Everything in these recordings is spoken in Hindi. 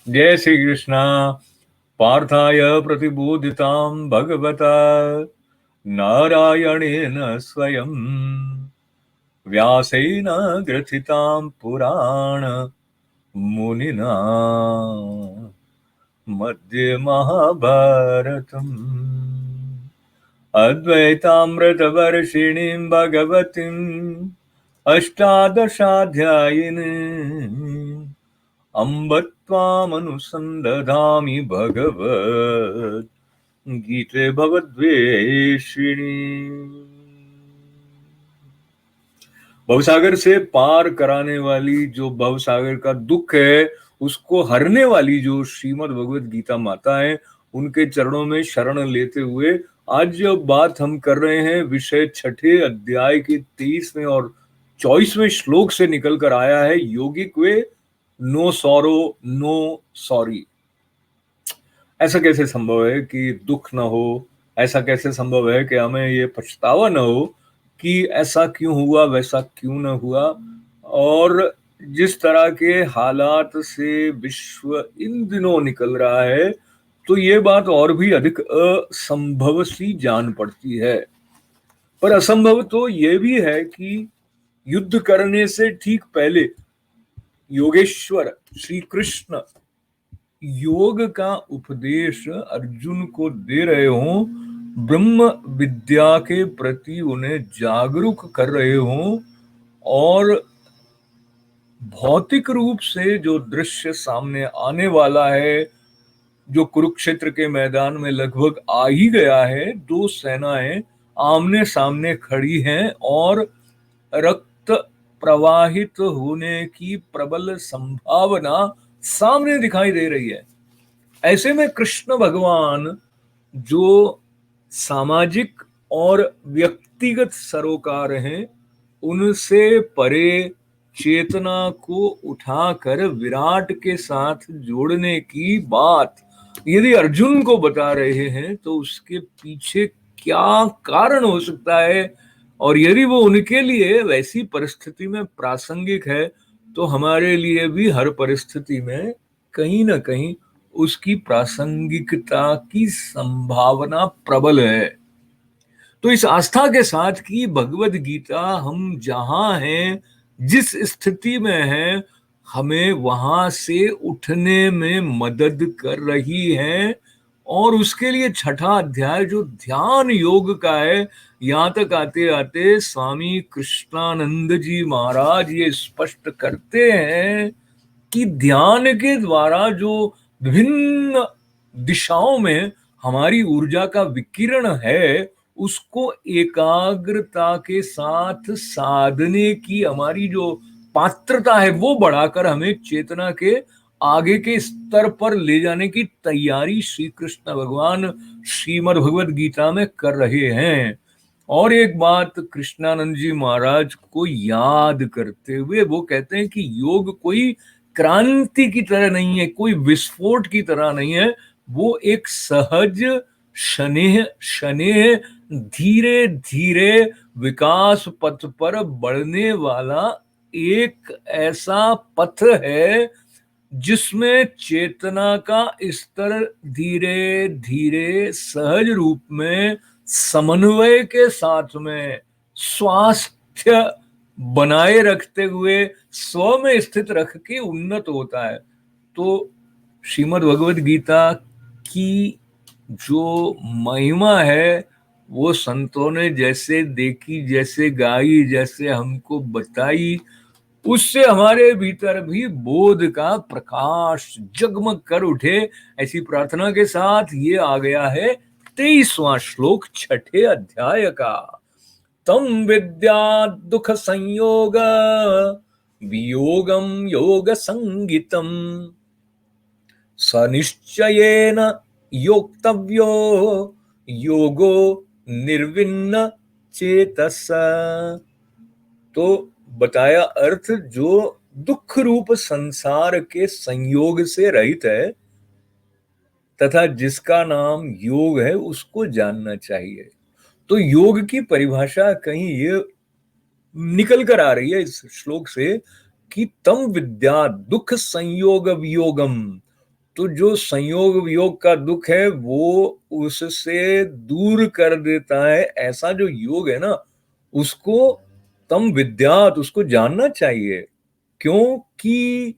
जय श्री कृष्णा। पार्थाय प्रतिबोधितां भगवता नारायणेन स्वयं व्यासेन ग्रथितां पुराण मुनिना मध्ये महाभारतम् अद्वैतामृतवर्षिणीं भगवतीम् अष्टादशाध्यायिनीम् अम्ब त्वामनुसन्दधामि भगवत् गीते भवद्वेषिणी। भवसागर से पार कराने वाली, जो भवसागर का दुख है उसको हरने वाली जो श्रीमद् भगवद गीता माता है, उनके चरणों में शरण लेते हुए आज जो बात हम कर रहे हैं विषय छठे अध्याय के 23वें और 24वें श्लोक से निकल कर आया है। योगिक वे नो सॉरो नो सॉरी। ऐसा कैसे संभव है कि दुख न हो? ऐसा कैसे संभव है कि हमें ये पछतावा न हो कि ऐसा क्यों हुआ, वैसा क्यों न हुआ? और जिस तरह के हालात से विश्व इन दिनों निकल रहा है, तो ये बात और भी अधिक असंभव सी जान पड़ती है। पर असंभव तो ये भी है कि युद्ध करने से ठीक पहले योगेश्वर श्री कृष्ण योग का उपदेश अर्जुन को दे रहे हों, ब्रह्म विद्या के प्रति उन्हें जागरूक कर रहे हों, और भौतिक रूप से जो दृश्य सामने आने वाला है, जो कुरुक्षेत्र के मैदान में लगभग आ ही गया है, दो सेनाएं आमने सामने खड़ी हैं और रक्त प्रवाहित होने की प्रबल संभावना सामने दिखाई दे रही है। ऐसे में कृष्ण भगवान जो सामाजिक और व्यक्तिगत सरोकार हैं, उनसे परे चेतना को उठाकर विराट के साथ जोड़ने की बात यदि अर्जुन को बता रहे हैं, तो उसके पीछे क्या कारण हो सकता है? और यदि वो उनके लिए वैसी परिस्थिति में प्रासंगिक है, तो हमारे लिए भी हर परिस्थिति में कहीं ना कहीं उसकी प्रासंगिकता की संभावना प्रबल है। तो इस आस्था के साथ कि भगवद गीता हम जहां हैं, जिस स्थिति में हैं, हमें वहां से उठने में मदद कर रही है। और उसके लिए छठा अध्याय जो ध्यान योग का है, यहां तक आते आते स्वामी कृष्णानंद जी महाराज ये स्पष्ट करते हैं कि ध्यान के द्वारा जो विभिन्न दिशाओं में हमारी ऊर्जा का विकिरण है, उसको एकाग्रता के साथ साधने की हमारी जो पात्रता है, वो बढ़ाकर हमें चेतना के आगे के स्तर पर ले जाने की तैयारी श्री कृष्ण भगवान श्रीमद् भगवद गीता में कर रहे हैं। और एक बात कृष्णानंद जी महाराज को याद करते हुए वो कहते हैं कि योग कोई क्रांति की तरह नहीं है, कोई विस्फोट की तरह नहीं है, वो एक सहज शनेह शनेह धीरे धीरे विकास पथ पर बढ़ने वाला एक ऐसा पथ है जिसमें चेतना का स्तर धीरे धीरे सहज रूप में समन्वय के साथ में स्वास्थ्य बनाए रखते हुए स्व में स्थित रख के उन्नत होता है। तो श्रीमद् भगवद गीता की जो महिमा है, वो संतों ने जैसे देखी, जैसे गाई, जैसे हमको बताई, उससे हमारे भीतर भी बोध का प्रकाश जगमग कर उठे। ऐसी प्रार्थना के साथ ये आ गया है 23वां श्लोक छठे अध्याय का। तम विद्या दुख संयोग वियोगम योग संगितम सनिश्चयेन योक्तव्यो योगो निर्विन्न चेतस। तो बताया अर्थ, जो दुख रूप संसार के संयोग से रहित है तथा जिसका नाम योग है, उसको जानना चाहिए। तो योग की परिभाषा कहीं ये निकल कर आ रही है इस श्लोक से कि तम विद्या दुख संयोग वियोगम, तो जो संयोग वियोग का दुख है वो उससे दूर कर देता है। ऐसा जो योग है ना, उसको तम विद्यात, उसको जानना चाहिए, क्योंकि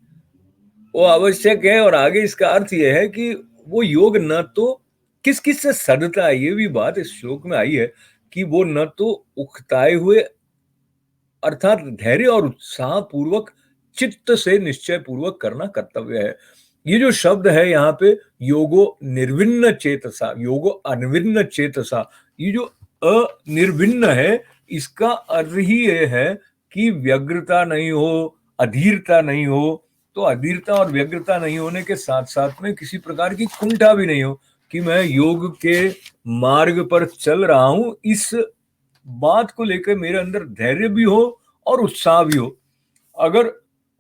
वो आवश्यक है। और आगे इसका अर्थ यह है कि वो योग न तो किस किस से सदता है, ये भी बात इस श्लोक में आई है कि वो न तो उकताए हुए अर्थात धैर्य और उत्साह पूर्वक चित्त से निश्चय पूर्वक करना कर्तव्य है। ये जो शब्द है यहाँ पे, योगो निर्विन्न चेतसा, योगो अनविन्न चेतसा, ये जो अनिर्विन्न है, इसका अर्थ ही ये है कि व्यग्रता नहीं हो, अधीरता नहीं हो। तो अधीरता और व्यग्रता नहीं होने के साथ साथ में किसी प्रकार की कुंठा भी नहीं हो कि मैं योग के मार्ग पर चल रहा हूं, इस बात को लेकर मेरे अंदर धैर्य भी हो और उत्साह भी हो। अगर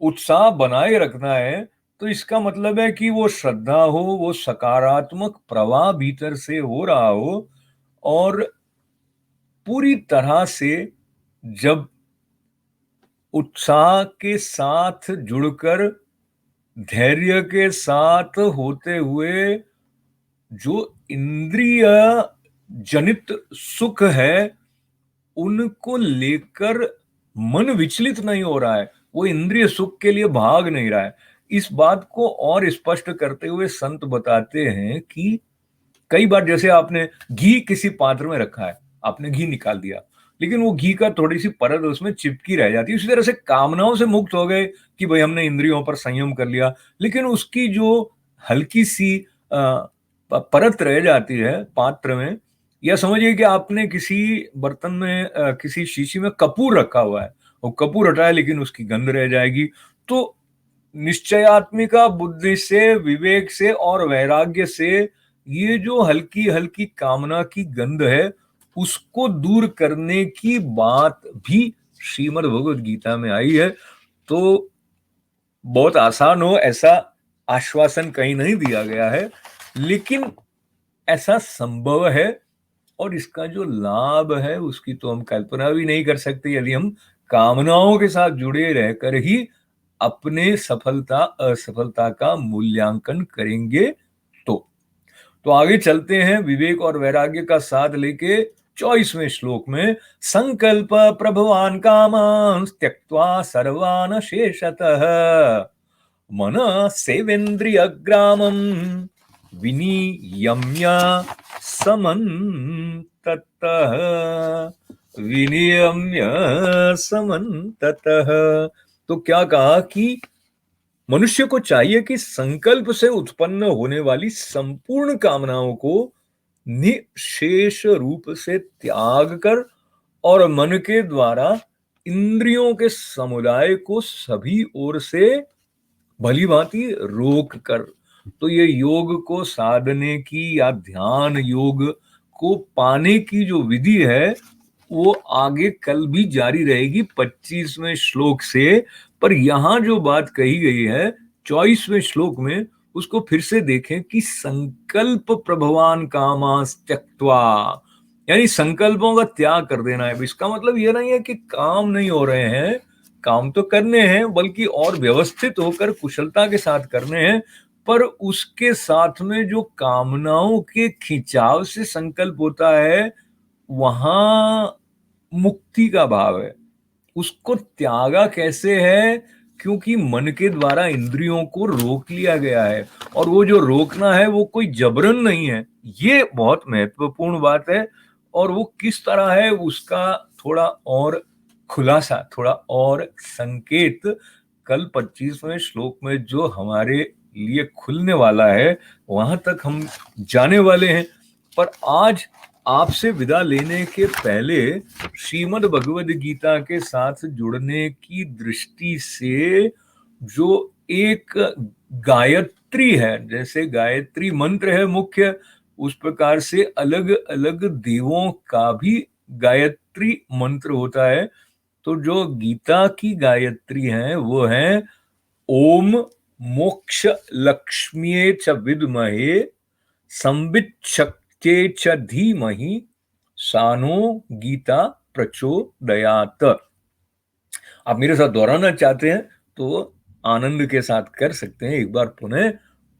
उत्साह बनाए रखना है तो इसका मतलब है कि वो श्रद्धा हो, वो सकारात्मक प्रवाह भीतर से हो रहा हो, और पूरी तरह से जब उत्साह के साथ जुड़कर धैर्य के साथ होते हुए जो इंद्रिय जनित सुख है उनको लेकर मन विचलित नहीं हो रहा है, वो इंद्रिय सुख के लिए भाग नहीं रहा है। इस बात को और स्पष्ट करते हुए संत बताते हैं कि कई बार जैसे आपने घी किसी पात्र में रखा है, आपने घी निकाल दिया, लेकिन वो घी का थोड़ी सी परत उसमें चिपकी रह जाती है। उसी तरह से कामनाओं से मुक्त हो गए कि भाई हमने इंद्रियों पर संयम कर लिया, लेकिन उसकी जो हल्की सी परत रह जाती है पात्र में, या समझिए कि आपने किसी बर्तन में किसी शीशी में कपूर रखा हुआ है, वो कपूर हटाया लेकिन उसकी गंध रह जाएगी। तो निश्चयात्मिका बुद्धि से, विवेक से और वैराग्य से ये जो हल्की हल्की कामना की गंध है उसको दूर करने की बात भी श्रीमद् भगवद गीता में आई है। तो बहुत आसान हो ऐसा आश्वासन कहीं नहीं दिया गया है, लेकिन ऐसा संभव है, और इसका जो लाभ है उसकी तो हम कल्पना भी नहीं कर सकते यदि हम कामनाओं के साथ जुड़े रहकर ही अपने सफलता असफलता का मूल्यांकन करेंगे। तो आगे चलते हैं विवेक और वैराग्य का साथ लेके 24वें श्लोक में। संकल्प प्रभवान कामान त्यक्त्वा सर्वान शेषतः मन सेवेन्द्रिय ग्रामम विनियम्य समन्ततः, विनियम्य समन्ततः। तो क्या कहा कि मनुष्य को चाहिए कि संकल्प से उत्पन्न होने वाली संपूर्ण कामनाओं को निशेष रूप से त्याग कर और मन के द्वारा इंद्रियों के समुदाय को सभी ओर से भली भांति रोक कर, तो ये योग को साधने की या ध्यान योग को पाने की जो विधि है वो आगे कल भी जारी रहेगी 25वें श्लोक से। पर यहां जो बात कही गई है 24वें श्लोक में, उसको फिर से देखें कि संकल्प प्रभवान कामास त्यक्त्वा, यानी संकल्पों का त्याग कर देना है। इसका मतलब ये नहीं है कि काम नहीं हो रहे हैं, काम तो करने हैं, बल्कि और व्यवस्थित होकर कुशलता के साथ करने हैं, पर उसके साथ में जो कामनाओं के खिंचाव से संकल्प होता है वहां मुक्ति का भाव है। उसको त्यागा कैसे है? क्योंकि मन के द्वारा इंद्रियों को रोक लिया गया है, और वो जो रोकना है वो कोई जबरन नहीं है। ये बहुत महत्वपूर्ण बात है, और वो किस तरह है उसका थोड़ा और खुलासा, थोड़ा और संकेत कल 25वें श्लोक में जो हमारे लिए खुलने वाला है वहां तक हम जाने वाले हैं। पर आज आपसे विदा लेने के पहले श्रीमद् भगवद गीता के साथ जुड़ने की दृष्टि से जो एक गायत्री है, जैसे गायत्री मंत्र है मुख्य, उस प्रकार से अलग अलग देवों का भी गायत्री मंत्र होता है। तो जो गीता की गायत्री है वो है ओम मोक्ष लक्ष्म्ये च विद्महे संवित् शक्त्ये च धीमहि सानो गीता प्रचोदयात्। आप मेरे साथ दोहराना चाहते हैं तो आनंद के साथ कर सकते हैं एक बार पुनः।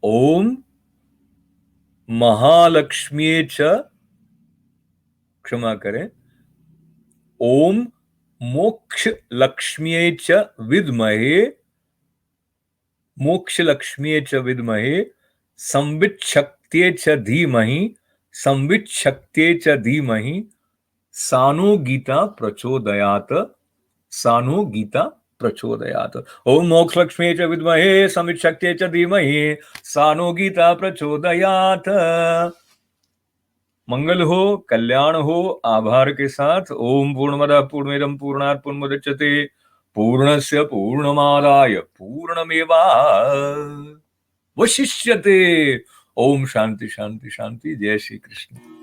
ओम महालक्ष्मी च, क्षमा करें, ओम मोक्ष लक्ष्मी च विद्महे, मोक्ष लक्ष्मी च विद्महे, संवित शक्त्यै च धीमहि, संवित शक्त्यै च धीमहि, सानो गीता प्रचोदयात, सानो गीता प्रचोदयात। ओम मोक्ष लक्ष्मी च विद्महे संवित शक्त्यै च धीमहि, सानो गीता प्रचोदयात। मंगल हो, कल्याण हो, आभार के साथ। ओम पूर्णमदः पूर्णमिदं पूर्णात् पूर्णमुदच्यते पूर्णस्य पूर्णमादाय पूर्णमेवावशिष्यते। ओम शांति शांति शांति। जय श्री कृष्ण।